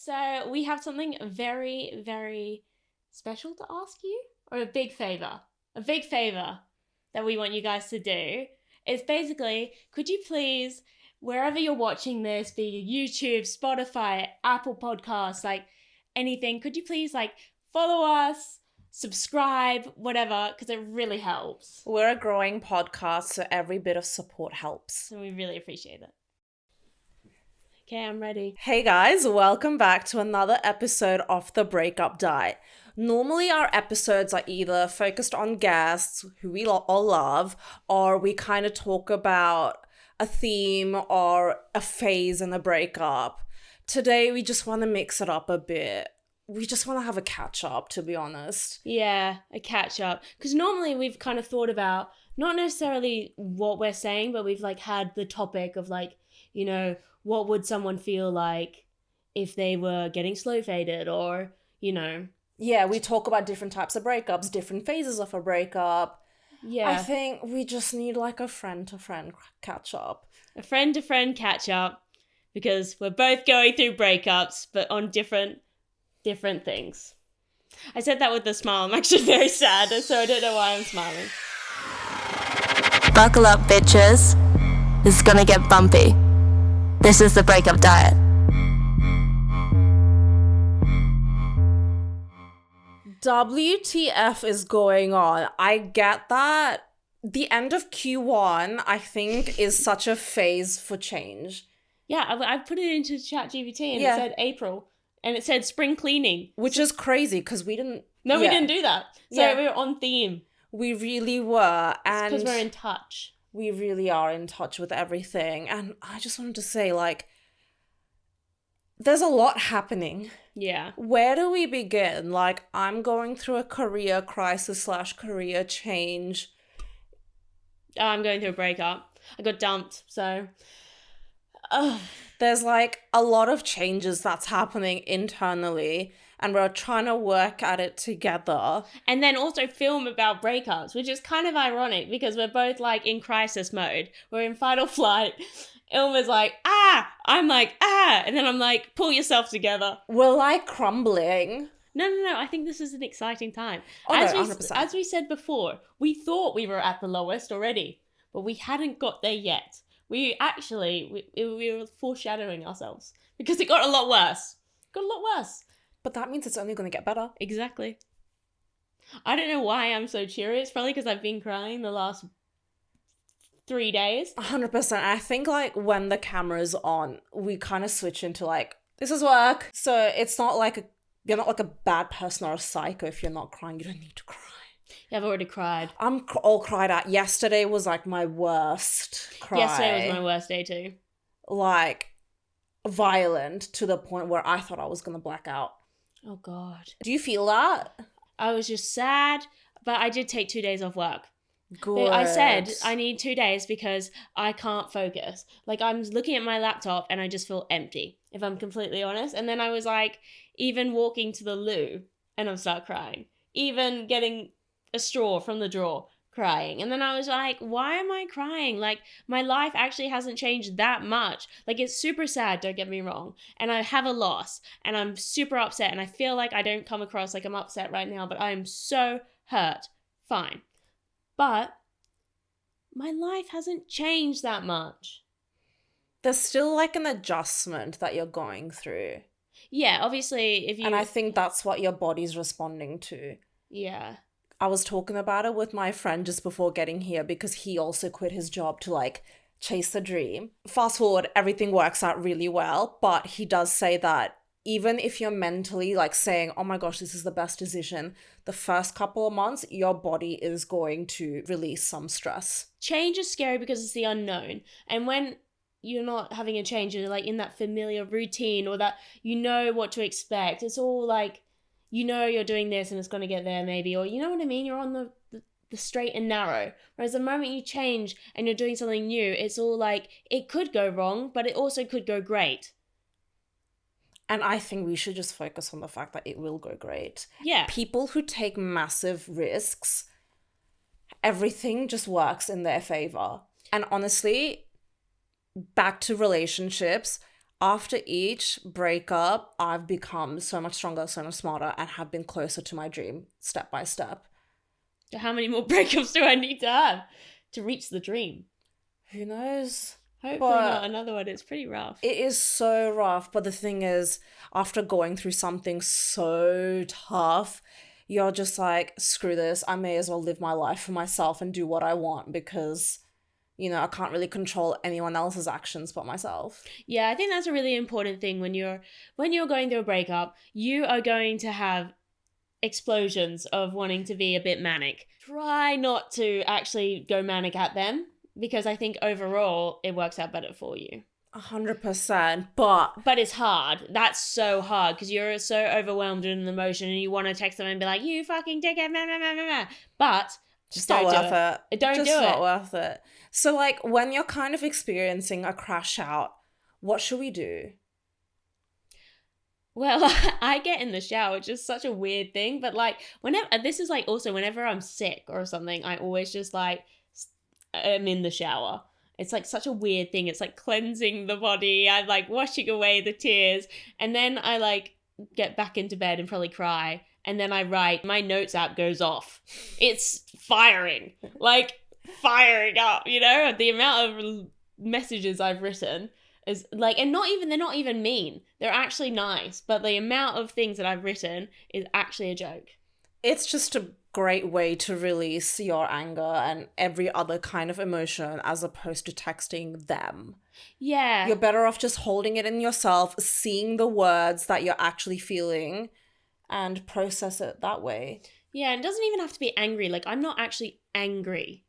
So we have something very, very special to ask you, or a big favor that we want you guys to do. It's basically, could you please, wherever you're watching this, be it YouTube, Spotify, Apple Podcasts, like anything, could you please follow us, subscribe, whatever, because it really helps. We're a growing podcast, so every bit of support helps. So we really appreciate it. Okay, I'm ready. Hey guys, welcome back to another episode of The Breakup Diet. Normally our episodes are either focused on guests who we all love, or we kind of talk about a theme or a phase in the breakup. Today we just want to mix it up a bit. We just want to have a catch up, to be honest. Yeah, a catch up. Because normally we've kind of thought about not necessarily what we're saying, but we've had the topic of what would someone feel like if they were getting slow faded or. Yeah, we talk about different types of breakups, different phases of a breakup. Yeah. I think we just need a friend-to-friend catch-up. A friend-to-friend catch-up, because we're both going through breakups, but on different things. I said that with a smile. I'm actually very sad, so I don't know why I'm smiling. Buckle up, bitches. This is gonna get bumpy. This is the Breakup Diet. WTF is going on. I get that. The end of Q1, I think, is such a phase for change. Yeah, I put it into ChatGPT and it said April. And it said spring cleaning. Which is crazy because we didn't... No, we didn't do that. So we were on theme. We really were. And because we're in touch. We really are in touch with everything. And I just wanted to say, there's a lot happening. Yeah. Where do we begin? I'm going through a career crisis / career change. I'm going through a breakup. I got dumped, so... There's a lot of changes that's happening internally, and we're trying to work at it together. And then also film about breakups, which is kind of ironic because we're both in crisis mode. We're in fight or flight. Ilma's I'm and then I'm pull yourself together. We're crumbling. No, I think this is an exciting time. Oh, no, 100%. As we said before, we thought we were at the lowest already, but we hadn't got there yet. We were foreshadowing ourselves because it got a lot worse. But that means it's only going to get better. Exactly. I don't know why I'm so cheery. It's probably because I've been crying the last 3 days. 100%. I think when the camera's on, we kind of switch into this is work. So it's not you're not a bad person or a psycho if you're not crying. You don't need to cry. Yeah, I've already cried. I'm all cried out. Yesterday was my worst cry. Yesterday was my worst day too. Violent to the point where I thought I was going to black out. Oh God. Do you feel that? I was just sad, but I did take 2 days off work. Good. I said I need 2 days because I can't focus. I'm looking at my laptop and I just feel empty, if I'm completely honest. And then I was even walking to the loo and I start crying. Even getting a straw from the drawer, crying. And then I was why am I crying? My life actually hasn't changed that much. It's super sad, don't get me wrong. And I have a loss and I'm super upset and I feel I don't come across I'm upset right now, but I am so hurt. Fine. But my life hasn't changed that much. There's still an adjustment that you're going through. Yeah, obviously if you... And I think that's what your body's responding to. Yeah. I was talking about it with my friend just before getting here because he also quit his job to chase the dream. Fast forward, everything works out really well, but he does say that even if you're mentally saying, oh my gosh, this is the best decision, the first couple of months, your body is going to release some stress. Change is scary because it's the unknown. And when you're not having a change, you're in that familiar routine or that you know what to expect. It's all you're doing this and it's going to get there maybe, or you know what I mean? You're on the straight and narrow. Whereas the moment you change and you're doing something new, it's all it could go wrong, but it also could go great. And I think we should just focus on the fact that it will go great. Yeah. People who take massive risks, everything just works in their favor. And honestly, back to relationships, after each breakup, I've become so much stronger, so much smarter, and have been closer to my dream step by step. So how many more breakups do I need to have to reach the dream? Who knows? Hopefully not another one. It's pretty rough. It is so rough, but the thing is, after going through something so tough, you're just like, screw this, I may as well live my life for myself and do what I want because, you know, I can't really control anyone else's actions but myself. Yeah, I think that's a really important thing when you're going through a breakup. You are going to have explosions of wanting to be a bit manic. Try not to actually go manic at them because I think overall it works out better for you. 100%, but it's hard. That's so hard because you're so overwhelmed in emotion and you want to text them and be like, you fucking dickhead, blah, blah, blah, blah, blah. But just not worth it. Don't do it. Just not worth it. So like when you're kind of experiencing a crash out, what should we do? Well, I get in the shower, which is such a weird thing, but like whenever I'm sick or something, I always just like am in the shower. It's like such a weird thing. It's like cleansing the body. I'm like washing away the tears. And then I like get back into bed and probably cry. And then I write, my notes app goes off. It's firing up, you know? The amount of messages I've written is like, and they're not even mean. They're actually nice. But the amount of things that I've written is actually a joke. It's just a great way to release your anger and every other kind of emotion as opposed to texting them. Yeah. You're better off just holding it in yourself, seeing the words that you're actually feeling and process it that way. Yeah, it doesn't even have to be angry. Like, I'm not actually angry.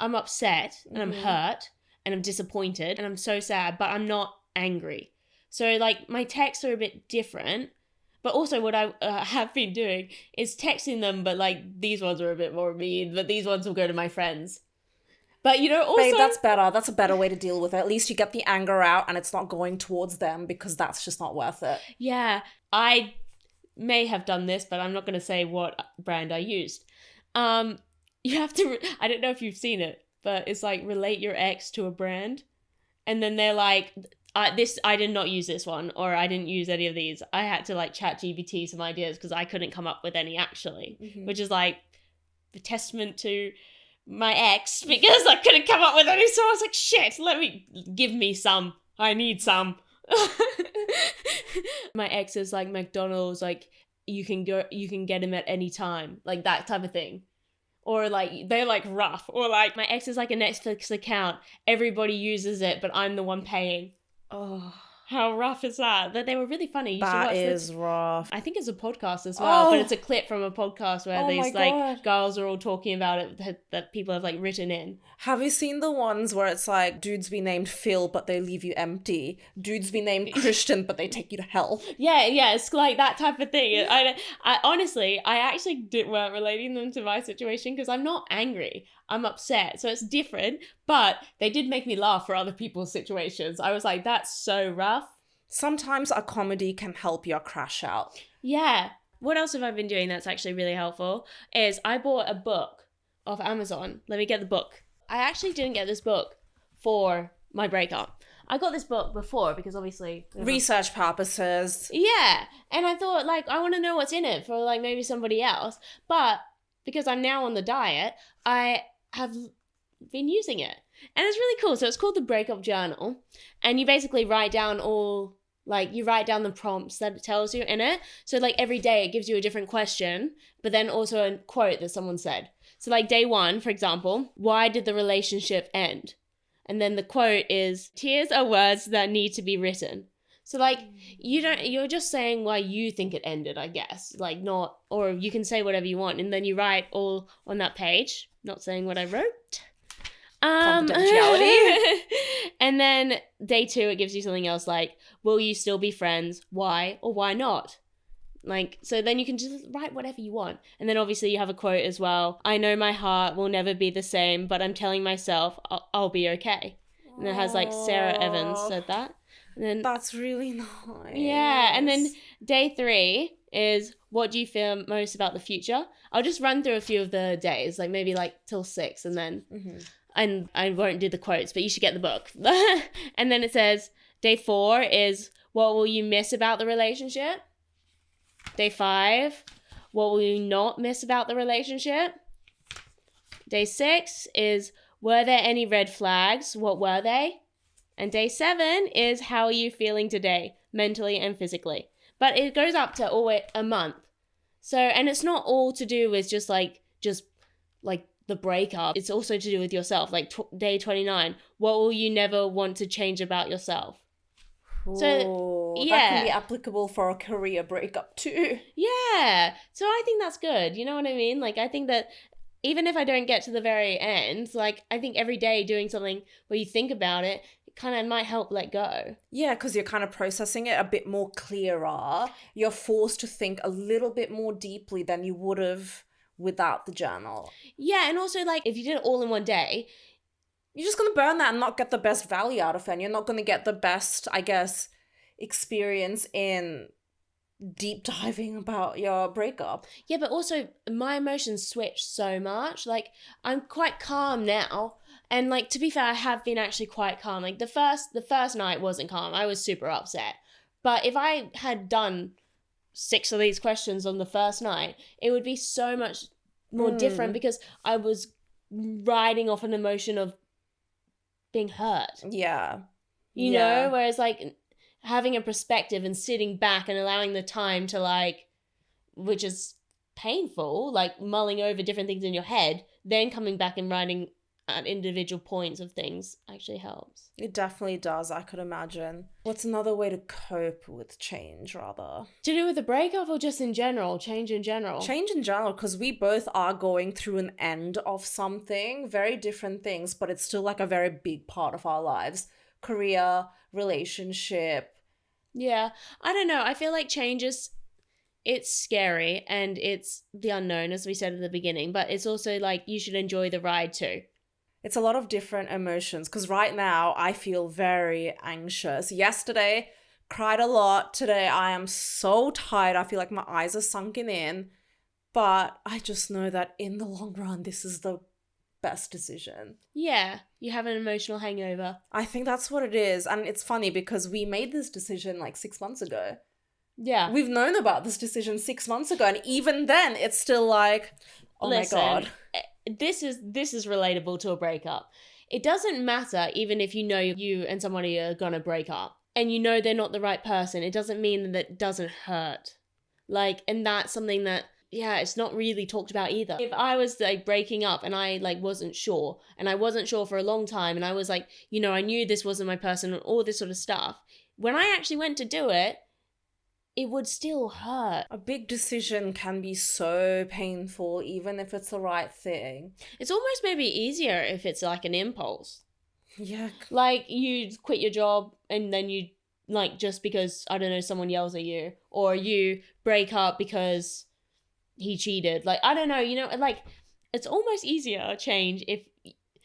I'm upset and I'm hurt and I'm disappointed and I'm so sad, but I'm not angry. So, like, my texts are a bit different. But also what I have been doing is texting them, but like these ones are a bit more mean, but these ones will go to my friends. But you know, also... Babe, that's better. That's a better way to deal with it. At least you get the anger out and it's not going towards them because that's just not worth it. Yeah, I may have done this, but I'm not going to say what brand I used. You have to... I don't know if you've seen it, but it's like relate your ex to a brand. And then they're like... I did not use this one, or I didn't use any of these. I had to like chat GPT some ideas because I couldn't come up with any actually, which is like a testament to my ex because I couldn't come up with any. So I was like, shit, give me some. I need some. My ex is like McDonald's, like you can get him at any time, like that type of thing. Or like they're like rough, or like my ex is like a Netflix account. Everybody uses it, but I'm the one paying. Oh, how rough is that? That they were really funny. That is rough. I think it's a podcast as well, but it's a clip from a podcast where these like girls are all talking about it that people have like written in. Have you seen the ones where it's like dudes be named Phil but they leave you empty? Dudes be named Christian but they take you to hell. Yeah, it's like that type of thing. I honestly, I actually weren't relating them to my situation because I'm not angry. I'm upset. So it's different, but they did make me laugh for other people's situations. I was like, that's so rough. Sometimes a comedy can help your crash out. Yeah. What else have I been doing that's actually really helpful is I bought a book off Amazon. Let me get the book. I actually didn't get this book for my breakup. I got this book before because obviously... research purposes. Yeah. And I thought, like, I want to know what's in it for, like, maybe somebody else. But because I'm now on the diet, I have been using it. And it's really cool. So it's called the Breakup Journal. And you basically write down you write down the prompts that it tells you in it. So, like, every day it gives you a different question, but then also a quote that someone said. So, like, day 1, for example, why did the relationship end? And then the quote is, tears are words that need to be written. So, like, you're just saying why you think it ended, I guess. Like, not, or you can say whatever you want. And then you write all on that page, not saying what I wrote. Confidentiality. And then day 2, it gives you something else like, will you still be friends? Why or why not? Like, so then you can just write whatever you want. And then obviously you have a quote as well. I know my heart will never be the same, but I'm telling myself I'll be okay. And it has like Sarah Evans said that. And then that's really nice. Yeah. And then day 3 is, what do you fear most about the future? I'll just run through a few of the days, like maybe like till 6, and then and I won't do the quotes, but you should get the book. And then it says, Day 4 is what will you miss about the relationship? Day 5, what will you not miss about the relationship? Day 6 is were there any red flags? What were they? And day 7 is how are you feeling today, mentally and physically? But it goes up to always a month. So, and it's not all to do with just like the breakup. It's also to do with yourself. Like day 29, what will you never want to change about yourself? So, Ooh, yeah. that can be applicable for a career breakup too. Yeah. So I think that's good. You know what I mean? Like, I think that even if I don't get to the very end, like, I think every day doing something where you think about it, it kind of might help let go. Yeah, because you're kind of processing it a bit more clearer. You're forced to think a little bit more deeply than you would have without the journal. Yeah. And also, like, if you did it all in one day, You're just going to burn that and not get the best value out of it. And you're not going to get the best, I guess, experience in deep diving about your breakup. yeah, but also my emotions switch so much. Like, I'm quite calm now. And like, to be fair, I have been actually quite calm. Like the first night wasn't calm. I was super upset. But if I had done 6 of these questions on the first night, it would be so much more different because I was riding off an emotion of being hurt. Yeah. You know? Whereas like having a perspective and sitting back and allowing the time to like, which is painful, like mulling over different things in your head, then coming back and writing at individual points of things actually helps. It definitely does, I could imagine. What's another way to cope with change, rather? To do with the breakup or just in general? Change in general? Change in general, because we both are going through an end of something, very different things, but it's still like a very big part of our lives. Career, relationship. Yeah. I don't know. I feel like change is, it's scary and it's the unknown, as we said at the beginning, but it's also like you should enjoy the ride too. It's a lot of different emotions, because right now I feel very anxious. Yesterday, cried a lot. Today, I am so tired. I feel like my eyes are sunken in. But I just know that in the long run, this is the best decision. Yeah. You have an emotional hangover. I think that's what it is. And it's funny because we made this decision like 6 months ago. Yeah. We've known about this decision 6 months ago. And even then, it's still like, oh Listen, my God. This is relatable to a breakup. It doesn't matter even if you know you and somebody are gonna break up and you know they're not the right person. It doesn't mean that it doesn't hurt. Like, and that's something that, yeah, it's not really talked about either. If I was like breaking up and I like wasn't sure, and I wasn't sure for a long time, and I was like, you know, I knew this wasn't my person and all this sort of stuff, when I actually went to do it, it would still hurt. A big decision can be so painful, even if it's the right thing. It's almost maybe easier if it's like an impulse. Yeah. Like you quit your job and then you like just because, I don't know, someone yells at you, or you break up because he cheated. Like, I don't know, you know, like it's almost easier change if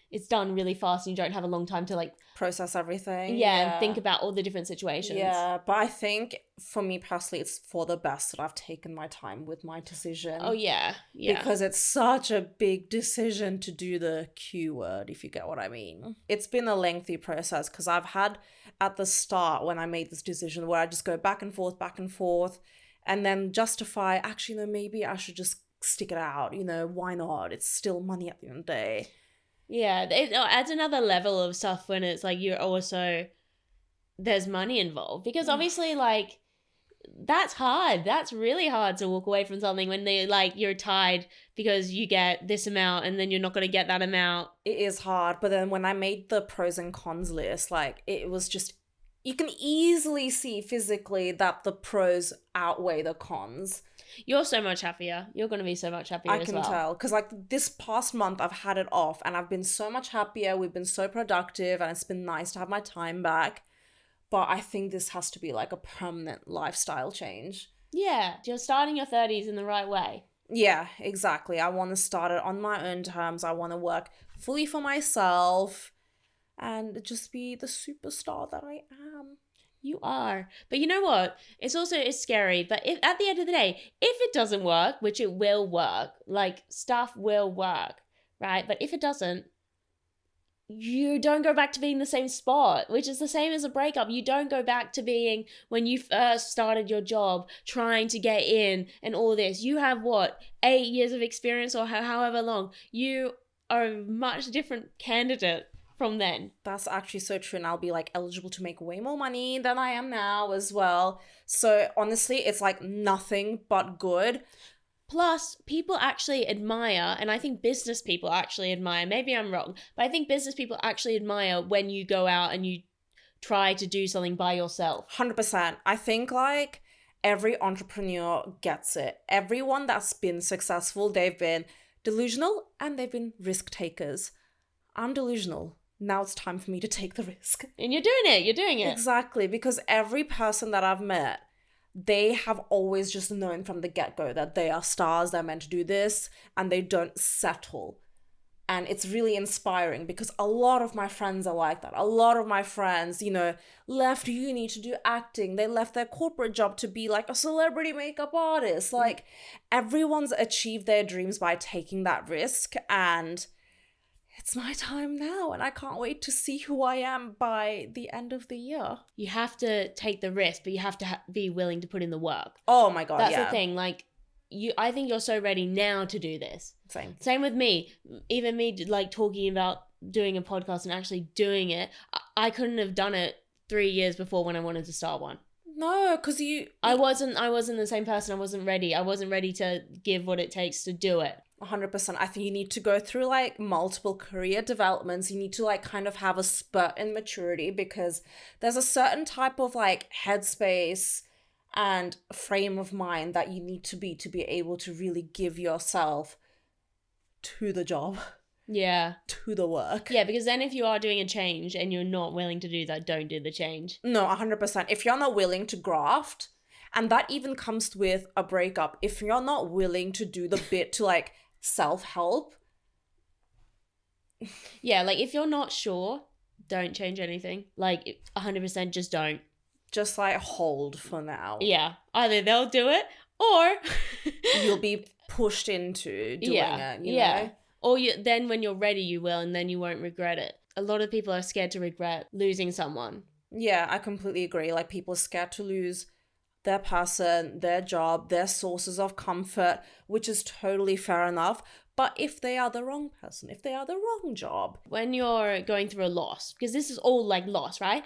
it's done really fast and you don't have a long time to like Process everything. and think about all the different situations. Yeah, but I think for me personally, it's for the best that I've taken my time with my decision. Oh yeah. Yeah. Because it's such a big decision to do the Q word, if you get what I mean. It's been a lengthy process because I've had at the start when I made this decision where I just go back and forth, and then justify, actually, no, maybe I should just stick it out. You know, why not? It's still money at the end of the day. Yeah, it adds another level of stuff when it's like you're also, there's money involved. Because obviously, like, that's hard. That's really hard to walk away from something when they like you're tied because you get this amount and then you're not going to get that amount. It is hard, but then when I made the pros and cons list, like, it was just, you can easily see physically that the pros outweigh the cons. You're so much happier. You're going to be so much happier I as can well. tell, because like this past month I've had it off and I've been so much happier. We've been so productive and it's been nice to have my time back. But I think this has to be like a permanent lifestyle change. Yeah, you're starting your 30s in the right way. Yeah, exactly. I want to start it on my own terms. I want to work fully for myself and just be the superstar that I am. You are. But you know what? It's scary. But if at the end of the day, if it doesn't work, which it will work, like stuff will work, right? But if it doesn't, you don't go back to being the same spot, which is the same as a breakup. You don't go back to being when you first started your job, trying to get in and all this. You have 8 years of experience or however long. You are a much different candidate from then. That's actually so true. And I'll be like eligible to make way more money than I am now as well. So honestly, it's like nothing but good. Plus, people actually admire, and I think business people actually admire, maybe I'm wrong, but I think business people actually admire when you go out and you try to do something by yourself. 100%. I think like every entrepreneur gets it. Everyone that's been successful, they've been delusional and they've been risk takers. I'm delusional. Now it's time for me to take the risk. And you're doing it. Exactly, because every person that I've met, they have always just known from the get-go that they are stars, they're meant to do this, and they don't settle. And it's really inspiring because a lot of my friends are like that. A lot of my friends, left uni to do acting. They left their corporate job to be like a celebrity makeup artist. Like, everyone's achieved their dreams by taking that risk, and it's my time now, and I can't wait to see who I am by the end of the year. You have to take the risk, but you have to be willing to put in the work. Oh my God, That's yeah. the thing. Like, I think you're so ready now to do this. Same with me. Even me, like, talking about doing a podcast and actually doing it, I couldn't have done it 3 years before when I wanted to start one. No, because I wasn't the same person. I wasn't ready. I wasn't ready to give what it takes to do it. 100%. I think you need to go through like multiple career developments. You need to like kind of have a spurt in maturity because there's a certain type of like headspace and frame of mind that you need to be able to really give yourself to the job. Yeah. To the work. Yeah, because then if you are doing a change and you're not willing to do that, don't do the change. No, 100%. If you're not willing to graft, and that even comes with a breakup, if you're not willing to do the bit to like self-help. Yeah, like if you're not sure, don't change anything. Like 100% just don't. Just like hold for now. Yeah, either they'll do it or you'll be pushed into doing it, you know? Or then when you're ready, you will, and then you won't regret it. A lot of people are scared to regret losing someone. Yeah, I completely agree. Like people are scared to lose their person, their job, their sources of comfort, which is totally fair enough. But if they are the wrong person, if they are the wrong job. When you're going through a loss, because this is all like loss, right?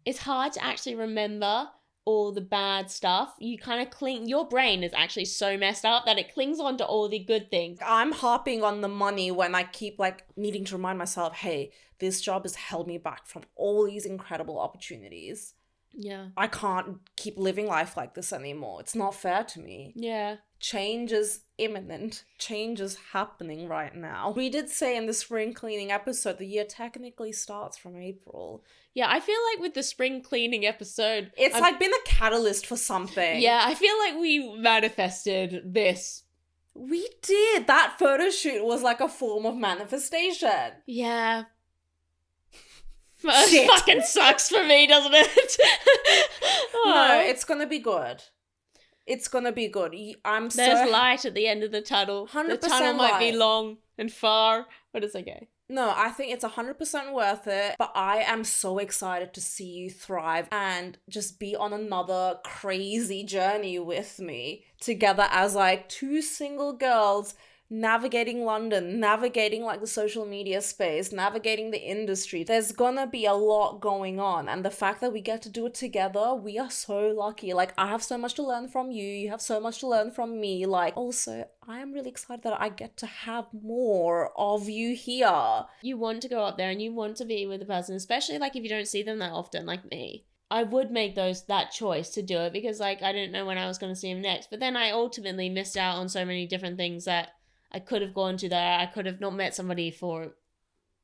It's hard to actually remember all the bad stuff. You kind of your brain is actually so messed up that it clings on to all the good things. I'm harping on the money when I keep like needing to remind myself, hey, this job has held me back from all these incredible opportunities. Yeah. I can't keep living life like this anymore. It's not fair to me. Yeah. Change is imminent. Change is happening right now. We did say in the spring cleaning episode, the year technically starts from April. Yeah, I feel like with the spring cleaning episode... It's like been a catalyst for something. Yeah, I feel like we manifested this. We did. That photo shoot was like a form of manifestation. Yeah. It fucking sucks for me, doesn't it? No, it's gonna be good. It's gonna be good. There's light at the end of the tunnel. 100% the tunnel might be light. long and far, but it's okay. No, I think it's 100% worth it. But I am so excited to see you thrive and just be on another crazy journey with me together as like two single girls navigating London, navigating like the social media space, navigating the industry. There's gonna be a lot going on, and the fact that we get to do it together, we are so lucky. Like, I have so much to learn from you, you have so much to learn from me. Like, also, I am really excited that I get to have more of you here. You want to go up there and you want to be with the person, especially like if you don't see them that often, like me. I would make that choice to do it because like I didn't know when I was going to see him next, but then I ultimately missed out on so many different things that I could have gone to there. I could have not met somebody for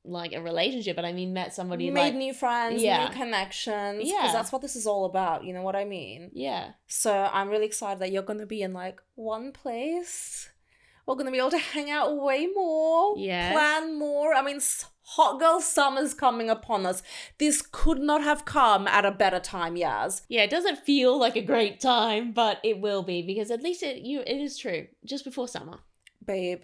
like a relationship, but I mean met somebody made new friends, Yeah. new connections. Yeah. Because that's what this is all about, you know what I mean? Yeah. So I'm really excited that you're going to be in like one place. We're going to be able to hang out way more. Yes. Plan more. I mean, hot girl summer's coming upon us. This could not have come at a better time, Yaz. Yeah, it doesn't feel like a great time, but it will be because at least it is true. Just before summer. Babe,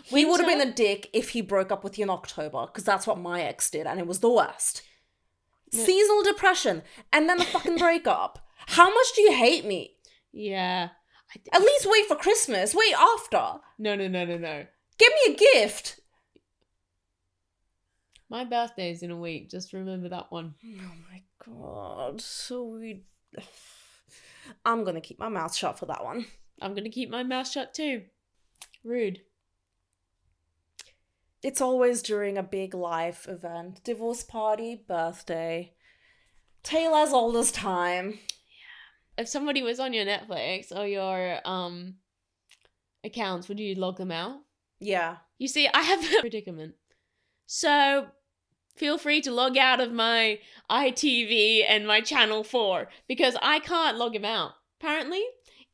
He would have been Winter? a dick if he broke up with you in October, because that's what my ex did, and it was the worst. Seasonal depression, and then a fucking breakup. How much do you hate me? Yeah. At least wait for Christmas. Wait after. No. Give me a gift. My birthday's in a week. Just remember that one. Oh my god. I'm gonna keep my mouth shut for that one. I'm going to keep my mouth shut too. Rude. It's always during a big life event. Divorce party, birthday. Tale as old as time. If somebody was on your Netflix or your accounts, would you log them out? Yeah. You see, I have a predicament. So feel free to log out of my ITV and my Channel 4 because I can't log them out. Apparently,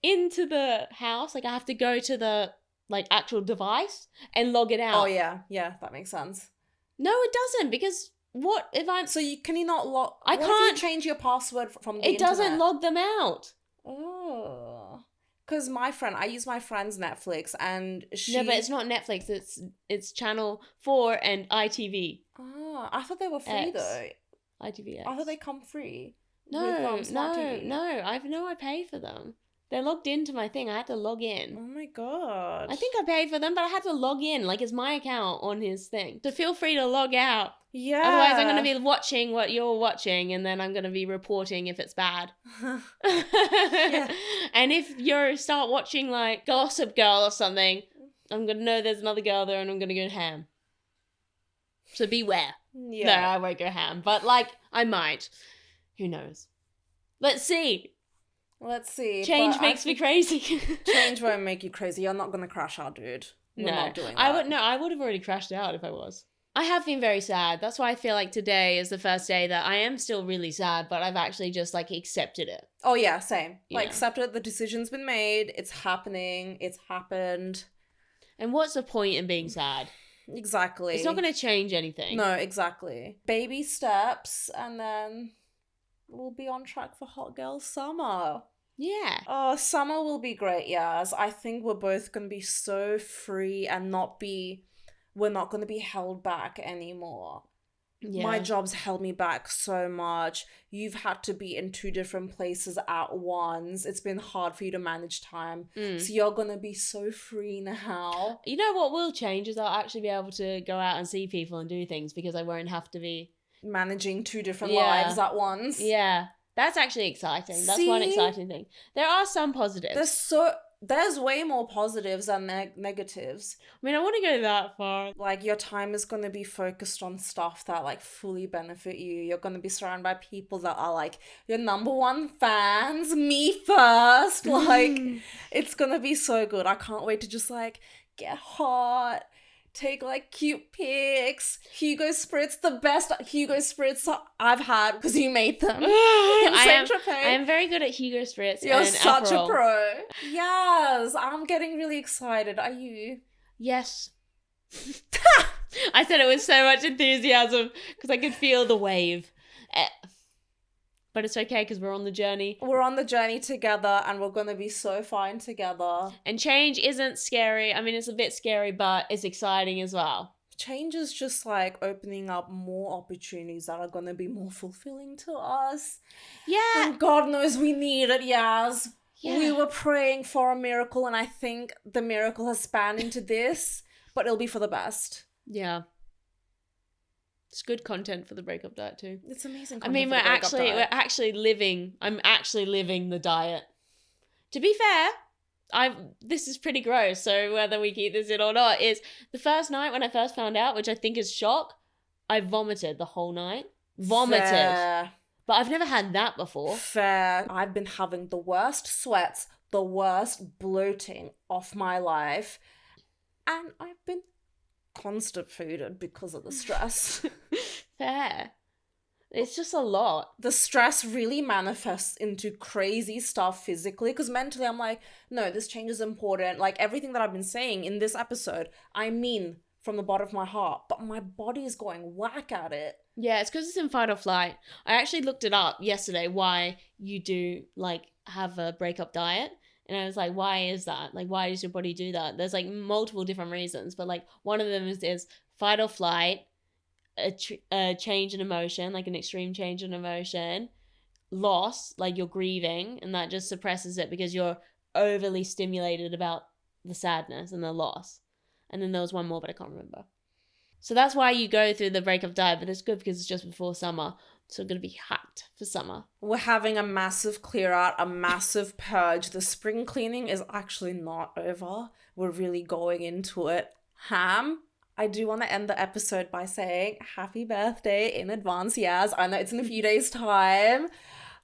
into the house, like I have to go to the like actual device and log it out. Oh yeah, that makes sense. No, it doesn't because what if I'm... So can you not log... I what can't... if you change your password from the It doesn't internet? log them out. Oh. Because I use my friend's Netflix and she... No, but it's not Netflix. It's Channel 4 and ITV. Oh, I thought they were free X. though. ITVX. I thought they come free. No, with, Smart TV. I pay for them. They're logged into my thing. I had to log in. Oh my god. I think I paid for them, but I had to log in. Like, it's my account on his thing. So feel free to log out. Yeah. Otherwise, I'm going to be watching what you're watching, and then I'm going to be reporting if it's bad. And if you start watching, like, Gossip Girl or something, I'm going to know there's another girl there, and I'm going to go ham. So beware. Yeah. No, I won't go ham. But, like, I might. Who knows? Let's see. Let's see. Change but makes me crazy. Change won't make you crazy. You're not gonna crash out, dude. We're not doing that. I would have already crashed out if I was. I have been very sad. That's why I feel like today is the first day that I am still really sad, but I've actually just like accepted it. Oh yeah, same. Like Yeah. accepted the decision's been made. It's happening. It's happened. And what's the point in being sad? Exactly. It's not going to change anything. No, exactly. Baby steps, and then we'll be on track for Hot Girl Summer. Yeah. Oh, summer will be great, yes. I think we're both going to be so free and we're not going to be held back anymore. Yeah. My job's held me back so much. You've had to be in 2 different places at once. It's been hard for you to manage time. So you're going to be so free now. You know what will change is I'll actually be able to go out and see people and do things because I won't have to be... Managing 2 different Yeah. lives at once. Yeah. That's actually exciting. That's See? one exciting thing. There are some positives. There's way more positives than negatives. I mean, I want to go that far. Like, your time is going to be focused on stuff that, like, fully benefit you. You're going to be surrounded by people that are, like, your number one fans. Me first. Like, it's going to be so good. I can't wait to just, like, get hot. Take, like, cute pics. Hugo Spritz, the best Hugo Spritz I've had because you made them. I am very good at Hugo Spritz. You're and such Aperol. a pro. Yes, I'm getting really excited. Are you? Yes. I said it with so much enthusiasm because I could feel the wave. But it's okay because we're on the journey. We're on the journey together and we're going to be so fine together. And change isn't scary. I mean, it's a bit scary, but it's exciting as well. Change is just like opening up more opportunities that are going to be more fulfilling to us. Yeah. And God knows we need it, Yaz. Yeah. We were praying for a miracle and I think the miracle has spanned into this, but it'll be for the best. Yeah. It's good content for the breakup diet too. It's amazing. I mean, I'm actually living the diet. To be fair, this is pretty gross, so whether we keep this in or not, is the first night when I first found out, which I think is shock, I vomited the whole night. Vomited. Fair. But I've never had that before. Fair. I've been having the worst sweats, the worst bloating of my life, and I've been constipated because of the stress. Fair. It's just a lot. The stress really manifests into crazy stuff physically, because mentally I'm like, no, this change is important. Like, everything that I've been saying in this episode, I mean from the bottom of my heart, but my body is going whack at it. Yeah, it's because it's in fight or flight. I actually looked it up yesterday why you do, like, have a breakup diet. And I was like, why is that? Like, why does your body do that? There's like multiple different reasons, but like one of them is fight or flight, a change in emotion, like an extreme change in emotion, loss, like you're grieving, and that just suppresses it because you're overly stimulated about the sadness and the loss. And then there was one more, but I can't remember. So that's why you go through the breakup diet, but it's good because it's just before summer. So I'm going to be hyped for summer. We're having a massive clear out, a massive purge. The spring cleaning is actually not over. We're really going into it. I do want to end the episode by saying happy birthday in advance, Yaz. I know it's in a few days' time.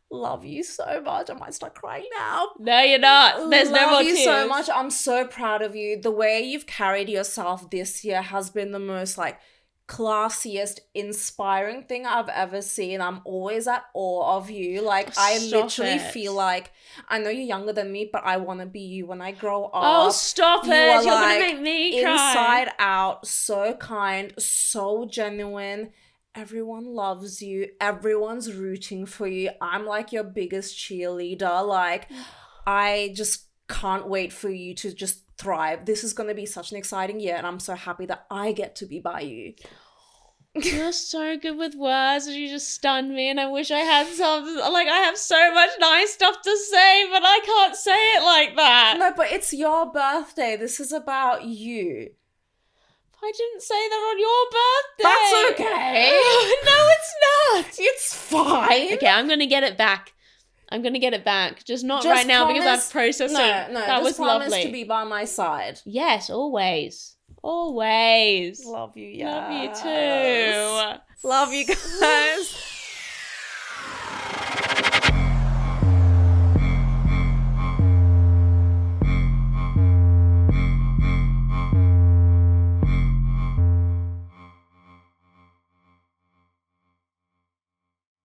Love you so much. I might start crying now. No, you're not. There's no more tears. Love you so much. I'm so proud of you. The way you've carried yourself this year has been the most like classiest, inspiring thing I've ever seen. I'm always at awe of you. Like I literally feel like, I know you're younger than me, but I want to be you when I grow up. Oh, stop it. You're going to make me cry. Inside out, so kind, so genuine. Everyone loves you. Everyone's rooting for you. I'm like your biggest cheerleader. Like, I just can't wait for you to just thrive. This is going to be such an exciting year, and I'm so happy that I get to be by you. You're so good with words, and you just stunned me, and I wish I had something. Like, I have so much nice stuff to say, but I can't say it like that. No, but it's your birthday. This is about you. I didn't say that on your birthday. That's okay. No, it's not. It's fine. Okay, I'm going to get it back. Just not right now because I've processed it. No, that was promise lovely. To be by my side. Yes, always. Always. Love you, Love you too. Love you guys.